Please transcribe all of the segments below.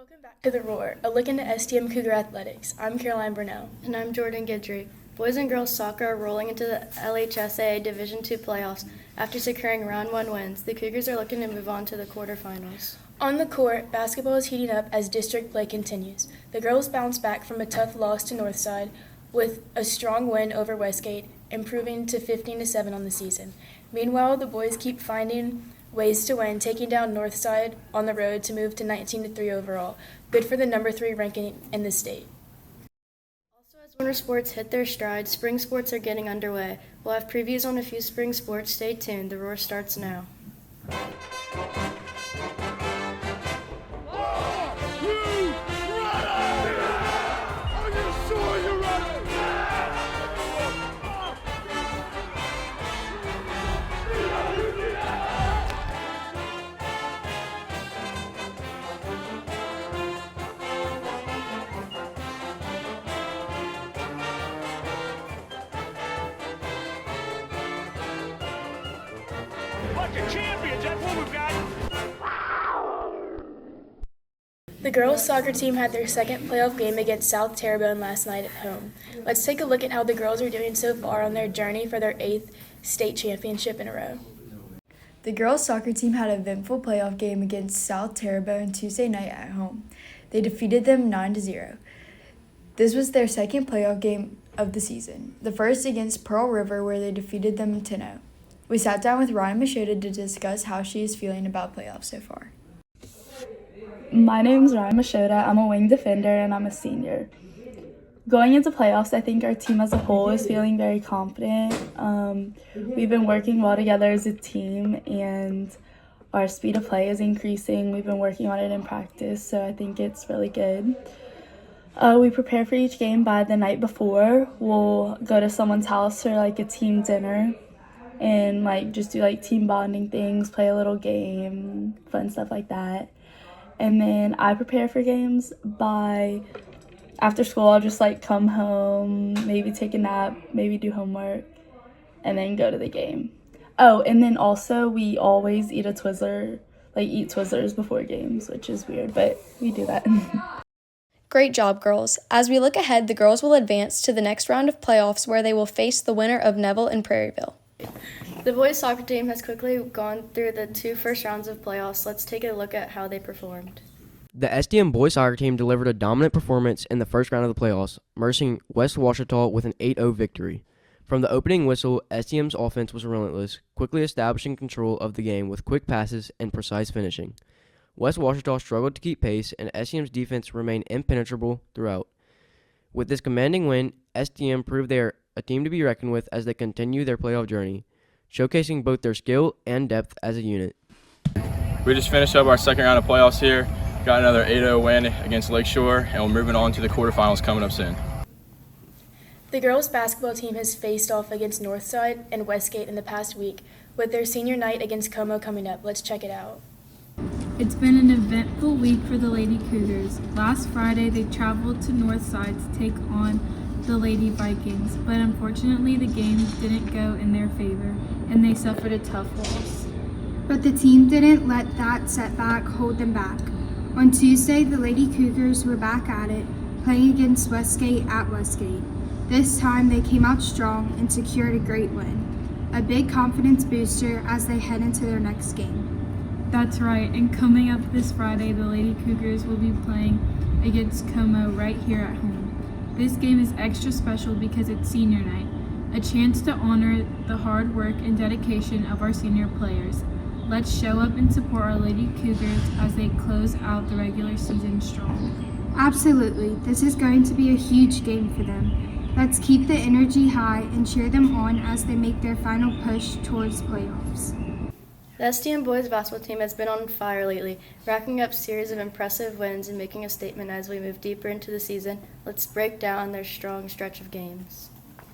Welcome back to The Roar, a look into STM Cougar athletics. I'm Caroline Burnell. And I'm Jordan Guidry. Boys and girls soccer are rolling into the LHSAA Division II playoffs after securing round 1 wins. The Cougars are looking to move on to the quarterfinals. On the court, basketball is heating up as district play continues. The girls bounce back from a tough loss to Northside with a strong win over Westgate, improving to 15-7 on the season. Meanwhile, the boys keep finding ways to win, taking down Northside on the road to move to 19-3 overall. Good for the number 3 ranking in the state. Also, as winter sports hit their stride, spring sports are getting underway. We'll have previews on a few spring sports. Stay tuned. The Roar starts now. Bunch of champions, that's what we've got. The girls' soccer team had their second playoff game against South Terrebonne last night at home. Let's take a look at how the girls are doing so far on their journey for their 8th state championship in a row. The girls' soccer team had an eventful playoff game against South Terrebonne Tuesday night at home. They defeated them 9-0. This was their second playoff game of the season, the first against Pearl River where they defeated them 10-0. We sat down with Ryan Machota to discuss how she is feeling about playoffs so far. My name's Ryan Machota. I'm a wing defender and I'm a senior. Going into playoffs, I think our team as a whole is feeling very confident. We've been working well together as a team and our speed of play is increasing. We've been working on it in practice, so I think it's really good. We prepare for each game by the night before. We'll go to someone's house for like a team dinner and like just do like team bonding things, play a little game, fun stuff like that. And then I prepare for games by after school. I'll just like come home, maybe take a nap, maybe do homework, and then go to the game. Oh, and then also we always eat Twizzlers before games, which is weird, but we do that. Great job, girls. As we look ahead, the girls will advance to the next round of playoffs where they will face the winner of Neville and Prairieville. The boys soccer team has quickly gone through the 2 first rounds of playoffs. Let's take a look at how they performed. The STM boys soccer team delivered a dominant performance in the first round of the playoffs, mercing West Washita with an 8-0 victory. From the opening whistle, STM's offense was relentless, quickly establishing control of the game with quick passes and precise finishing. West Washita struggled to keep pace, and STM's defense remained impenetrable throughout. With this commanding win, STM proved they are a team to be reckoned with as they continue their playoff journey, showcasing both their skill and depth as a unit. We just finished up our second round of playoffs here, got another 8-0 win against Lakeshore, and we're moving on to the quarterfinals coming up soon. The girls' basketball team has faced off against Northside and Westgate in the past week, with their senior night against Como coming up. Let's check it out. It's been an eventful week for the Lady Cougars. Last Friday, they traveled to Northside to take on the Lady Vikings, but unfortunately the game didn't go in their favor, and they suffered a tough loss. But the team didn't let that setback hold them back. On Tuesday, the Lady Cougars were back at it, playing against Westgate at Westgate. This time, they came out strong and secured a great win, a big confidence booster as they head into their next game. That's right, and coming up this Friday, the Lady Cougars will be playing against Como right here at home. This game is extra special because it's senior night, a chance to honor the hard work and dedication of our senior players. Let's show up and support our Lady Cougars as they close out the regular season strong. Absolutely, this is going to be a huge game for them. Let's keep the energy high and cheer them on as they make their final push towards playoffs. The STM boys basketball team has been on fire lately, racking up a series of impressive wins and making a statement as we move deeper into the season. Let's break down their strong stretch of games.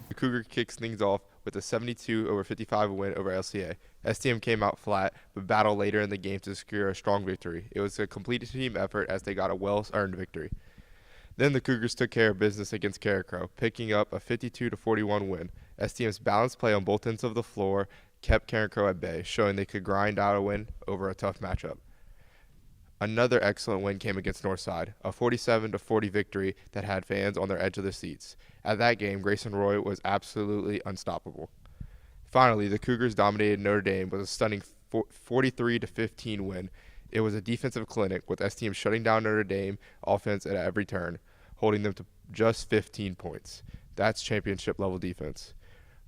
The Cougar kicks things off with a 72-55 win over LCA. STM came out flat, but battled later in the game to secure a strong victory. It was a complete team effort as they got a well-earned victory. Then the Cougars took care of business against Carriacrow, picking up a 52-41 win. STM's balanced play on both ends of the floor kept Carriacrow at bay, showing they could grind out a win over a tough matchup. Another excellent win came against Northside, a 47-40 victory that had fans on their edge of their seats. At that game, Grayson Roy was absolutely unstoppable. Finally, the Cougars dominated Notre Dame with a stunning 43-15 win. It was a defensive clinic with STM shutting down Notre Dame offense at every turn, holding them to just 15 points. That's championship level defense.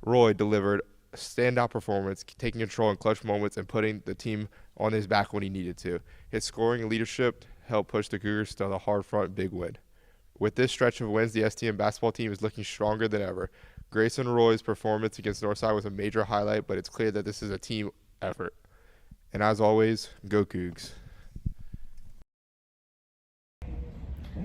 Roy delivered a standout performance, taking control in clutch moments and putting the team on his back when he needed to. His scoring and leadership helped push the Cougars to the hard-fought big win. With this stretch of wins, the STM basketball team is looking stronger than ever. Grayson Roy's performance against Northside was a major highlight, but it's clear that this is a team effort. And as always, go Cougs.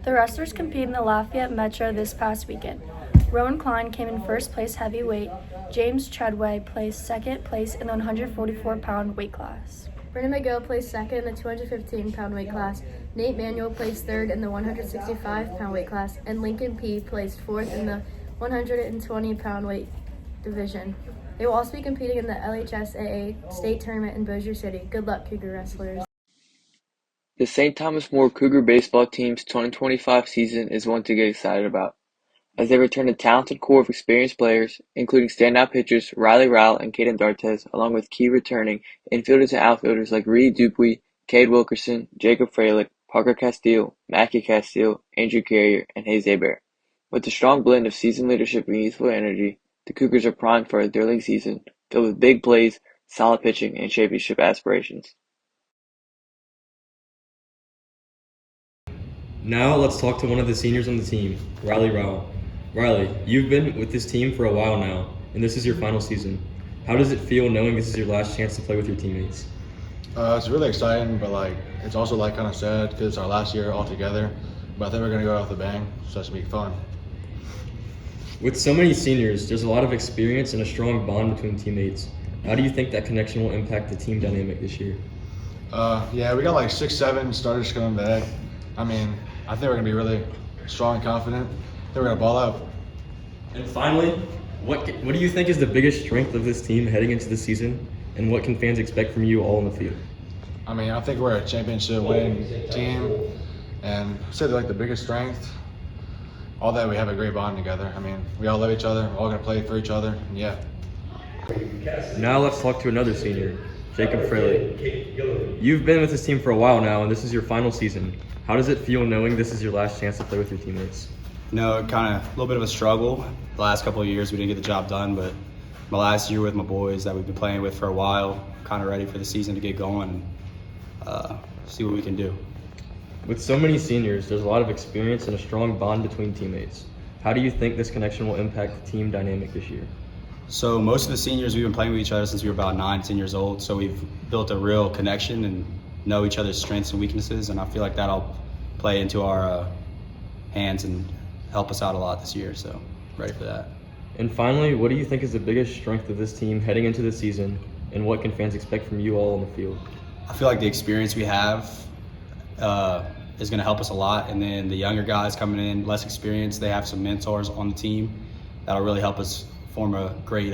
The wrestlers competed in the Lafayette Metro this past weekend. Rowan Klein came in first place heavyweight. James Treadway placed second place in the 144-pound weight class. Brendan McGill placed second in the 215-pound weight class. Nate Manuel placed third in the 165-pound weight class. And Lincoln P. placed fourth in the 120-pound weight division. They will also be competing in the LHSAA state tournament in Bossier City. Good luck, Cougar wrestlers. The St. Thomas More Cougar baseball team's 2025 season is one to get excited about, as they return a talented core of experienced players, including standout pitchers Riley Rowell and Caden D'Artes, along with key returning infielders and outfielders like Reed Dupuy, Cade Wilkerson, Jacob Freilich, Parker Castile, Mackie Castile, Andrew Carrier, and Hayes Hebert. With a strong blend of seasoned leadership and youthful energy, the Cougars are primed for a thrilling season filled with big plays, solid pitching, and championship aspirations. Now let's talk to one of the seniors on the team, Riley Rowell. Riley, you've been with this team for a while now, and this is your final season. How does it feel knowing this is your last chance to play with your teammates? It's really exciting, but it's also kind of sad because it's our last year all together. But I think we're gonna go out with a bang, so it's gonna be fun. With so many seniors, there's a lot of experience and a strong bond between teammates. How do you think that connection will impact the team dynamic this year? Yeah, we got 6, 7 starters coming back. I think we're gonna be really strong and confident. I think we're gonna ball out. And finally, what do you think is the biggest strength of this team heading into the season, and what can fans expect from you all on the field? I think we're a championship winning team, and I'd say they're the biggest strength. All that we have a great bond together. We all love each other. We're all gonna play for each other. And yeah. Now let's talk to another senior, Jacob Freilich. You've been with this team for a while now, and this is your final season. How does it feel knowing this is your last chance to play with your teammates? Kind of a little bit of a struggle. The last couple of years we didn't get the job done, but my last year with my boys that we've been playing with for a while, kind of ready for the season to get going and see what we can do. With so many seniors, there's a lot of experience and a strong bond between teammates. How do you think this connection will impact the team dynamic this year? So most of the seniors, we've been playing with each other since we were about 9, 10 years old, so we've built a real connection and know each other's strengths and weaknesses, and I feel like that'll play into our hands and help us out a lot this year, so ready for that. And finally, what do you think is the biggest strength of this team heading into the season, and what can fans expect from you all on the field? I feel like the experience we have is going to help us a lot, and then the younger guys coming in, less experienced, they have some mentors on the team that'll really help us form a great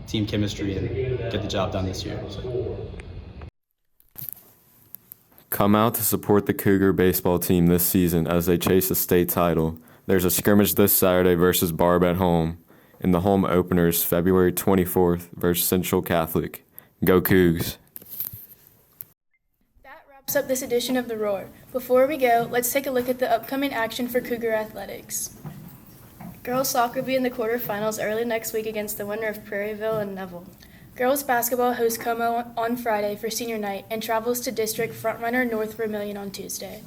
team chemistry and get the job done this year. So. Come out to support the Cougar baseball team this season as they chase a state title. There's a scrimmage this Saturday versus Barb at home, and the home opener is February 24th versus Central Catholic. Go Cougs! That wraps up this edition of The Roar. Before we go, let's take a look at the upcoming action for Cougar Athletics. Girls soccer will be in the quarterfinals early next week against the winner of Prairieville and Neville. Girls basketball hosts Como on Friday for senior night and travels to district frontrunner North Vermilion on Tuesday.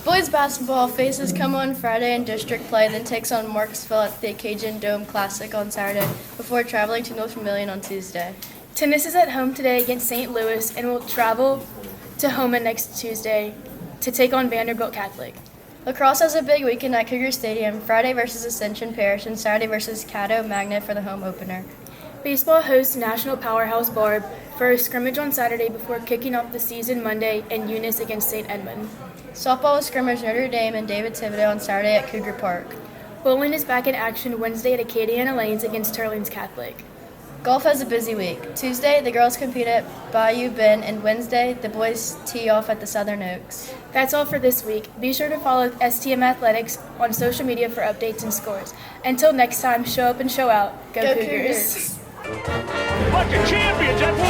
Boys basketball faces Como on Friday in district play, then takes on Marksville at the Cajun Dome Classic on Saturday before traveling to North Vermilion on Tuesday. Tennis is at home today against St. Louis and will travel to Houma next Tuesday to take on Vanderbilt Catholic. Lacrosse has a big weekend at Cougar Stadium, Friday versus Ascension Parish and Saturday versus Caddo Magna for the home opener. Baseball hosts National Powerhouse Barb for a scrimmage on Saturday before kicking off the season Monday in Eunice against St. Edmund. Softball will scrimmage Notre Dame and David Thibodeau on Saturday at Cougar Park. Bowling is back in action Wednesday at Acadiana Lanes against Turlings Catholic. Golf has a busy week. Tuesday, the girls compete at Bayou Bend, and Wednesday, the boys tee off at the Southern Oaks. That's all for this week. Be sure to follow STM Athletics on social media for updates and scores. Until next time, show up and show out. Go Cougars! Bunch of champions, that's what